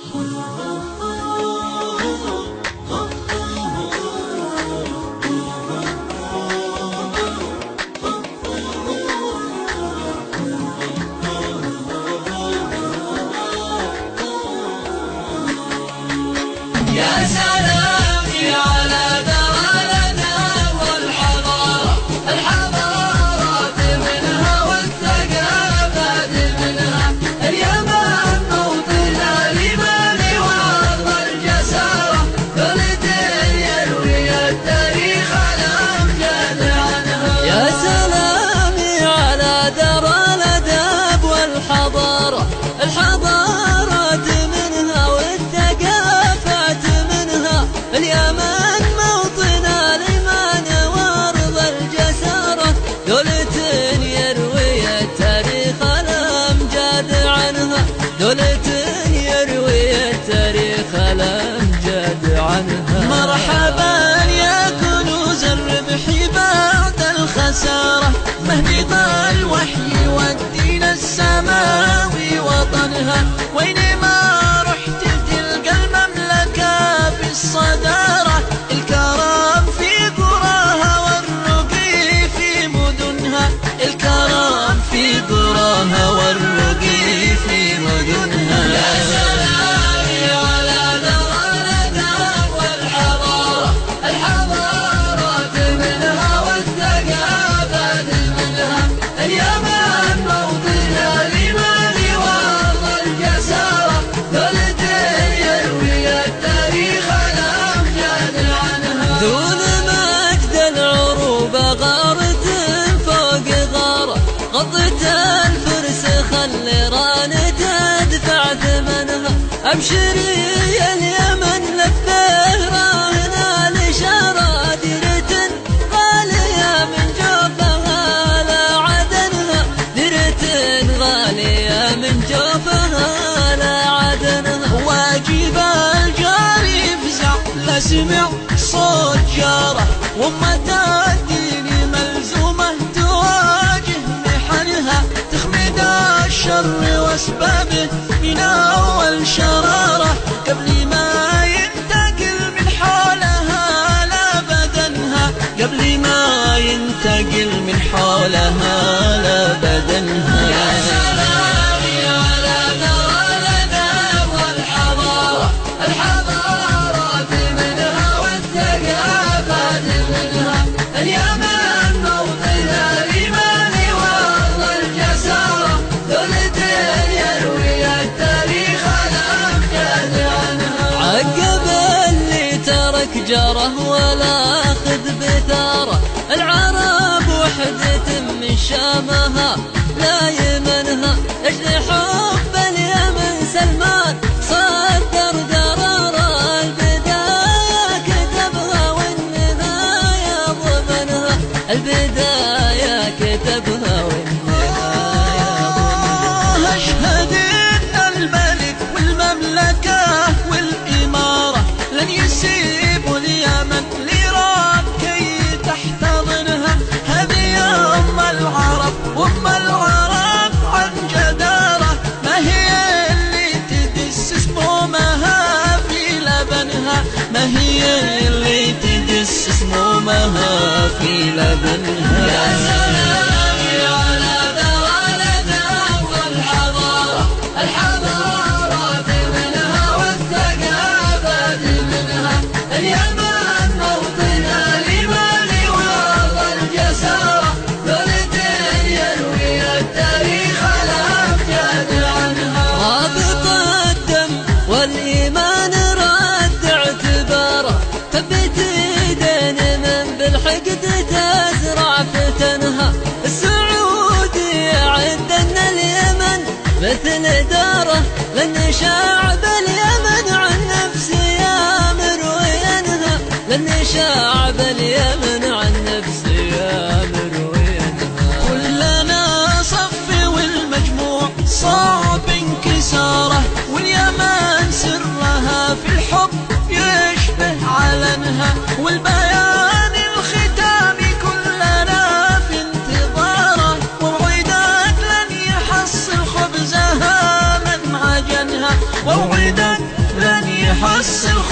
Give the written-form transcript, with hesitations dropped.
يا سلامي على دلالنا والحضارة، الحضارات منها والثقافات منها، اليمن موطننا الإيمان وأرض الجسارة، بلد يروي التاريخ الأمجاد عنها. يا سلامي على درى الأدب والحضارة، الحضارات منها والثقافات منها، اليمن موطن الإيمان وأرض الجسارة، دولة يروي التاريخ الأمجاد عنها، دولة يروي التاريخ الأمجاد عنها. مرحبا يا كنوز الربح بعد الخسارة، مهبط الوحي والدين السماوي وطنها، وينما رحت تلقى المملكة في الصدارة، الكرم في قراها والرقي في مدنها، الكرم في قراها والرقي في مدنها. يا سلامي على دلالنا والحضارة، الحضارات منها والثقافات منها، اليمن موطن الإيمان وأرض الجسارة، بلد يروي التاريخ الأمجاد عنها. دون مجد العروبة غارة فوق غارة، غضت الفرس خلي ران تدفع ثمنها، أبشري يا اليمن لبيه راهنا الإشارة، ديرة غالية من جوفها لا عدنها، ديرة غالية من جوفها لا عدنها. واجب الجاري يفزع لا سمع صوت جاره، وأمة الدين ملزومة تواجه محنها، تخمد الشر واسبابه من أول شرارة، قبل ما ينتقل من حولها لا بدنها، قبل ما ينتقل من حولها لا بدنها. يا سلامي على دلالنا والحضارة، الحضارات منها والثقافات منها، اليمن موطن الإيمان وأرض الجسارة، دولة يروي التاريخ الأمجاد عنها. عقب اللي ترك جاره ولا أخذ بثاره، العرب وحدة من شامها لا يمنها، أجل حب اليمن سلمان صدر قراره، البداية كتبها والنهاية ضمنها، البداية كتبها والنهاية ضمنها. أشهد أن الملك والمملكة والإمارة لن يسيبوا اليمن لإيران كي تحتضنها، هذه أم العرب وأم العرب عن جدارة، ما هي اللي تدس سمومها في لبنها، ما هي اللي تدس سمومها في لبنها. يا سلامي على دلالنا والحضارة، الحضارات منها والثقافات منها، اليمن موطن الإيمان وأرض الجسارة، بلد يروي التاريخ الأمجاد عنها. رابط الدم والإيمان رد اعتباره، ثبت ايدين من بالحقد تزرع فتنها، السعودية عندنا اليمن مثل داره، لأن شعب اليمن عن نفسه يامر وينهى، لأن شعب اليمن عن نفسه يامر وينهى. كلنا صف والمجموع صعب انكساره، واليمن سرها في الحب يشبه علنها، والبيان الختامي كلنا في انتظاره، ووعدك لن يحصل خبزها من عجنها، ووعدك الصغار